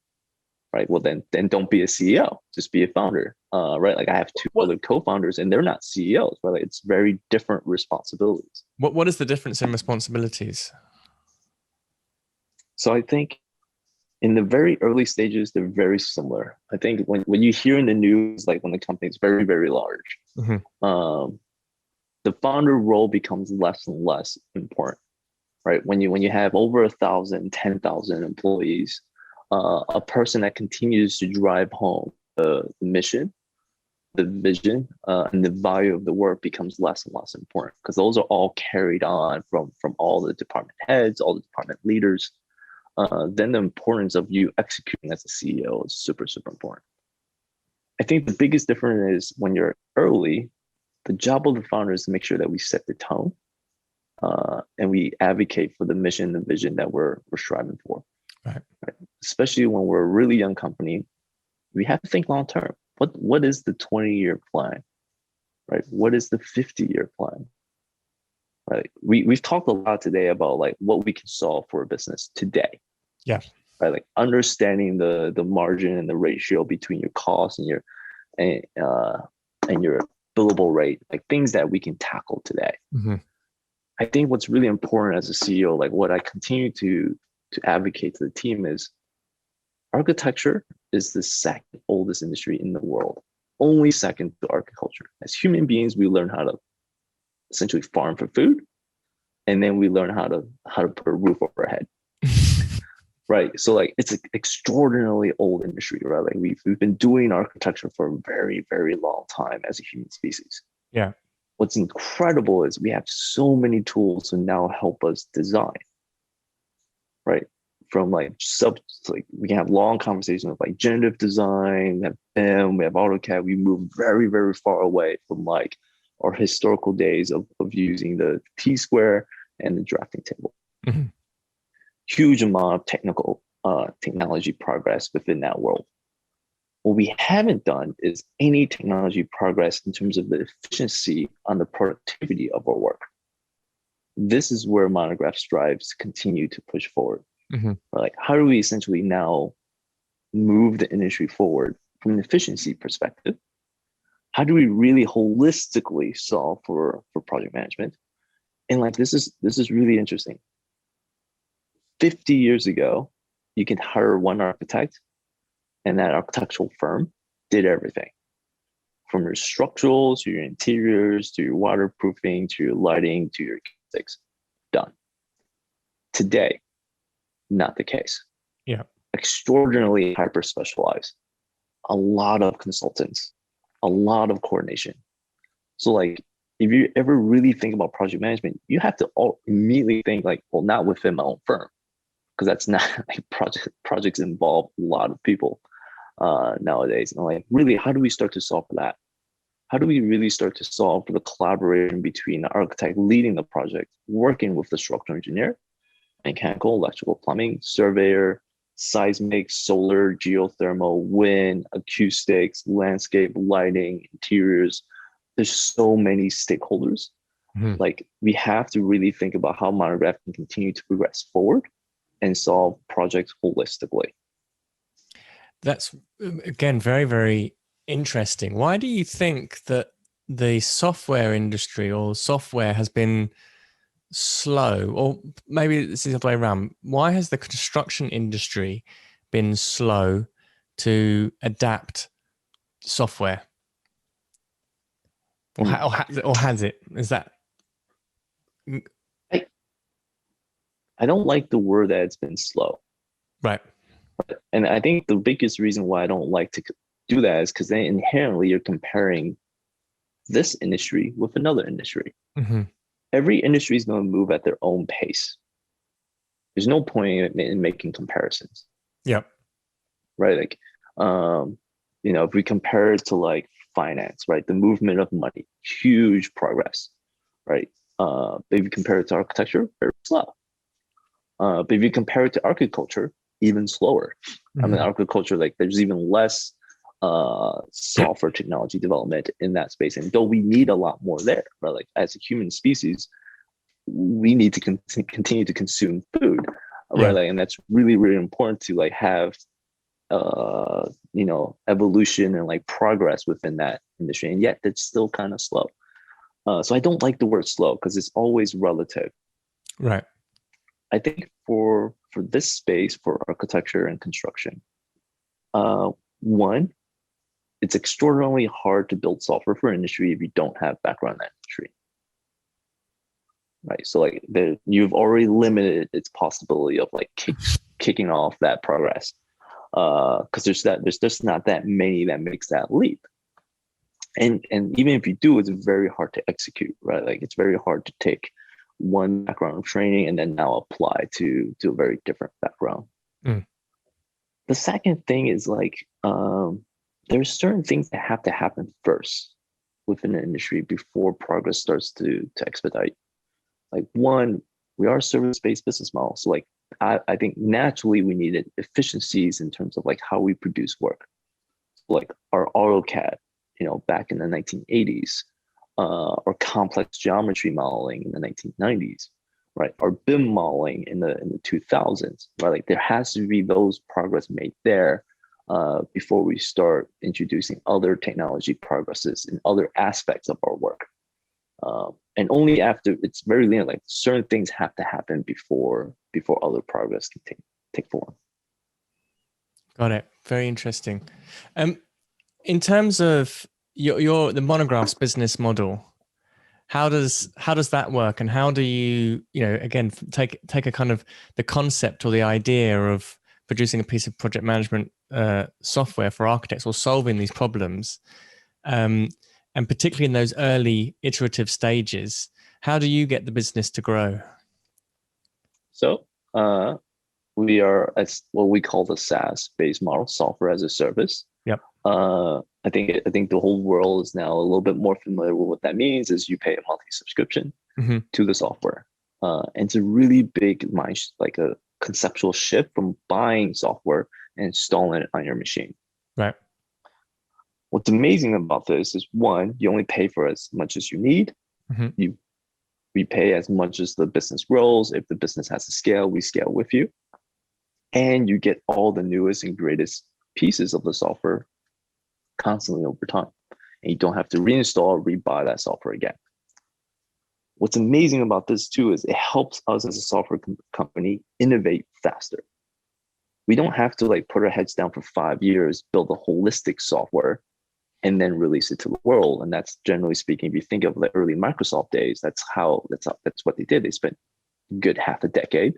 right? Well, then don't be a CEO, just be a founder, right? Like I have two other co-founders and they're not CEOs, right? Like it's very different responsibilities. What is the difference in responsibilities? So I think in the very early stages, they're very similar. I think when you hear in the news, like when the company is very, very large, the founder role becomes less and less important, right? When you have over 1,000, 10,000 employees, a person that continues to drive home the mission, the vision, and the value of the work becomes less and less important because those are all carried on from all the department heads, all the department leaders. Then the importance of you executing as a CEO is super, super important. I think the biggest difference is when you're early, the job of the founder is to make sure that we set the tone and we advocate for the mission, the vision that we're striving for. Right. Especially when we're a really young company, we have to think long term. What is the 20-year plan, right? What is the 50-year plan, right? We've talked a lot today about like what we can solve for a business today. Yeah. Right. Like understanding the margin and the ratio between your costs and your billable rate, like things that we can tackle today. I think what's really important as a CEO, like what I continue to advocate to the team is architecture is the second oldest industry in the world, only second to agriculture. As human beings, we learn how to essentially farm for food, and then we learn how to put a roof over our head. Right. So like it's an extraordinarily old industry, right? Like we've been doing architecture for a very, very long time as a human species. Yeah. What's incredible is we have so many tools to now help us design. Right. From like we can have long conversations with like generative design, we have BIM, we have AutoCAD. We move very, very far away from like our historical days of using the T-square and the drafting table. Huge amount of technology progress within that world. What we haven't done is any technology progress in terms of the efficiency on the productivity of our work. This is where Monograph strives to continue to push forward. Like, how do we essentially now move the industry forward from an efficiency perspective? How do we really holistically solve for project management? And like this is really interesting. 50 years ago, you could hire one architect and that architectural firm did everything from your structural to your interiors, to your waterproofing, to your lighting, to your acoustics, done. Today, not the case. Yeah. Extraordinarily hyper specialized, a lot of consultants, a lot of coordination. So like, if you ever really think about project management, you have to immediately think like, well, not within my own firm. Because that's not like projects involve a lot of people nowadays. And like, really, how do we start to solve for that? How do we really start to solve for the collaboration between the architect leading the project, working with the structural engineer, mechanical, electrical, plumbing, surveyor, seismic, solar, geothermal, wind, acoustics, landscape, lighting, interiors. There's so many stakeholders. Like we have to really think about how Monograph can continue to progress forward and solve projects holistically. That's, again, very, very interesting. Why do you think that the software industry or software has been slow, or maybe this is the other way around. Why has the construction industry been slow to adapt software? Or, or has it? Is that? I don't like the word that it's been slow. Right. And I think the biggest reason why I don't like to do that is because then inherently you're comparing this industry with another industry. Mm-hmm. Every industry is going to move at their own pace. There's no point in making comparisons. Yep. Right. Like, if we compare it to like finance, right? The movement of money, huge progress, right? But if you compare it to architecture, very slow. But if you compare it to agriculture, even slower. Mm-hmm. I mean, agriculture, like there's even less software technology development in that space. And though we need a lot more there, right? Like as a human species, we need to continue to consume food, right? Yeah. Like, and that's really, really important to like have, evolution and like progress within that industry. And yet it's still kind of slow. So I don't like the word slow because it's always relative. Right. I think for this space, for architecture and construction, one, it's extraordinarily hard to build software for industry if you don't have background in that industry. Right. So like you've already limited its possibility of like kicking off that progress. Because there's just not that many that makes that leap. And even if you do, it's very hard to execute, right? Like it's very hard to take one background of training and then now apply to a very different background. Mm. The second thing is like there's certain things that have to happen first within the industry before progress starts to expedite. Like one, we are a service-based business model. So like I think naturally we needed efficiencies in terms of like how we produce work. So like our AutoCAD, back in the 1980s, or complex geometry modeling in the 1990s, right? Or BIM modeling in the 2000s, right? Like there has to be those progress made there before we start introducing other technology progresses in other aspects of our work. And only after it's very linear, like certain things have to happen before other progress can take form. Got it. Very interesting. In terms of the Monograph's business model, how does that work, and how do you again take a kind of the concept or the idea of producing a piece of project management software for architects or solving these problems, and particularly in those early iterative stages, how do you get the business to grow? So we are as what we call the SaaS based model, software as a service. Yep. I think the whole world is now a little bit more familiar with what that means. Is you pay a monthly subscription to the software, and it's a really big like a conceptual shift from buying software and installing it on your machine. Right. What's amazing about this is one, you only pay for as much as you need. We pay as much as the business grows. If the business has to scale, we scale with you, and you get all the newest and greatest pieces of the software constantly over time, and you don't have to reinstall or rebuy that software again. What's amazing about this too is it helps us as a software company innovate faster. We don't have to like put our heads down for 5 years, build a holistic software, and then release it to the world. And that's generally speaking, if you think of the early Microsoft days, that's what they did. They spent a good half a decade,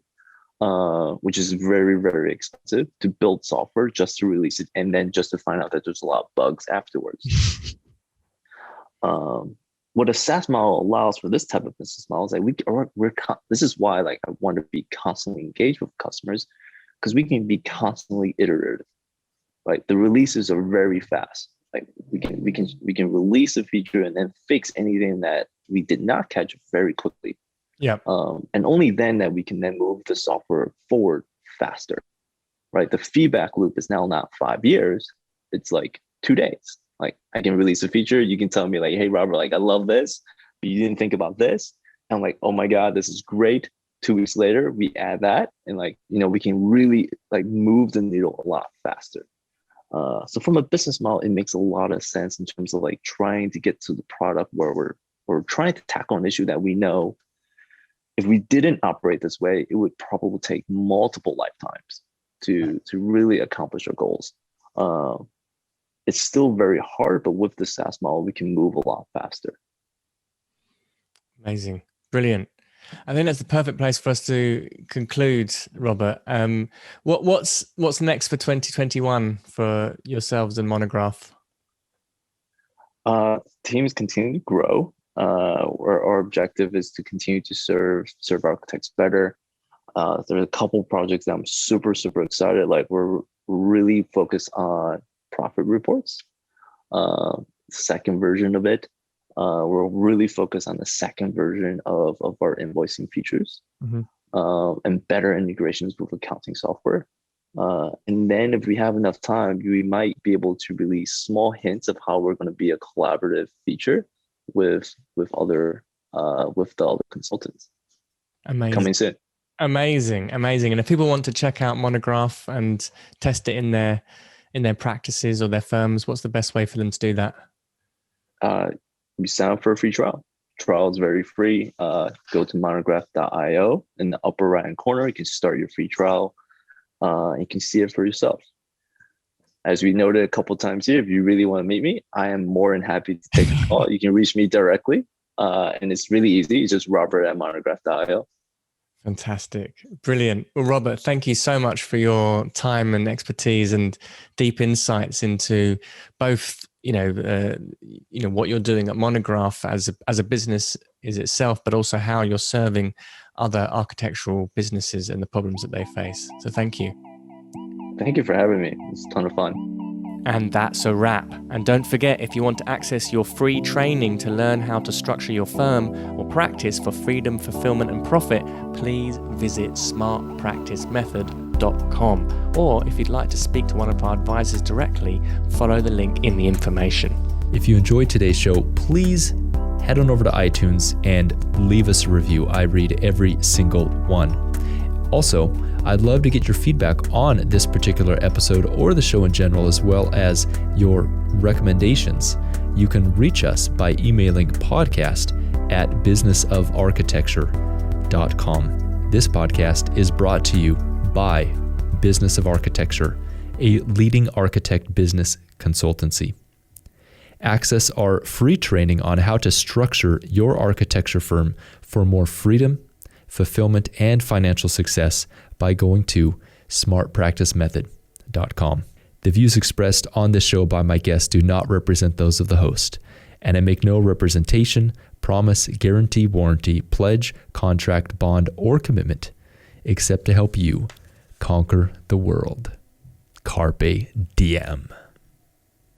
which is very, very expensive to build software just to release it, and then just to find out that there's a lot of bugs afterwards. What a SaaS model allows for this type of business model is like this is why like I want to be constantly engaged with customers, because we can be constantly iterative. Right, the releases are very fast. Like we can release a feature and then fix anything that we did not catch very quickly. Yeah. And only then that we can then move the software forward faster. Right. The feedback loop is now not 5 years. It's like 2 days. Like I can release a feature. You can tell me like, hey, Robert, like I love this, but you didn't think about this. And I'm like, oh my God, this is great. 2 weeks later, we add that. And like, we can really like move the needle a lot faster. So from a business model, it makes a lot of sense in terms of like trying to get to the product where we're trying to tackle an issue that we know if we didn't operate this way, it would probably take multiple lifetimes to really accomplish our goals. It's still very hard, but with the SaaS model, we can move a lot faster. Amazing. Brilliant. I think that's the perfect place for us to conclude, Robert. What's next for 2021 for yourselves and Monograph? Teams continue to grow. Our objective is to continue to serve architects better. There's a couple projects that I'm super excited. Like we're really focused on profit reports. Second version of it. We're really focused on the second version of our invoicing features, and better integrations with accounting software. And then if we have enough time, we might be able to release small hints of how we're going to be a collaborative feature with the other consultants. Amazing. Coming soon. Amazing. And if people want to check out Monograph and test it in their practices or their firms, what's the best way for them to do that? You sign up for a free trial. Trial is very free. Go to monograph.io. In the upper right-hand corner, you can start your free trial. You can see it for yourself. As we noted a couple times here, if you really want to meet me, I am more than happy to take a call. You can reach me directly, and it's really easy. It's just robert@monograph.io. Fantastic. Brilliant. Well, Robert, thank you so much for your time and expertise and deep insights into both, what you're doing at Monograph as a business is itself, but also how you're serving other architectural businesses and the problems that they face. So thank you. Thank you for having me. It's a ton of fun. And that's a wrap. And don't forget, if you want to access your free training to learn how to structure your firm or practice for freedom, fulfillment, and profit, please visit smartpracticemethod.com. Or if you'd like to speak to one of our advisors directly, follow the link in the information. If you enjoyed today's show, please head on over to iTunes and leave us a review. I read every single one. Also, I'd love to get your feedback on this particular episode or the show in general, as well as your recommendations. You can reach us by emailing podcast@businessofarchitecture.com. This podcast is brought to you by Business of Architecture, a leading architect business consultancy. Access our free training on how to structure your architecture firm for more freedom, fulfillment, and financial success by going to smartpracticemethod.com. The views expressed on this show by my guests do not represent those of the host, and I make no representation, promise, guarantee, warranty, pledge, contract, bond, or commitment except to help you conquer the world. Carpe diem.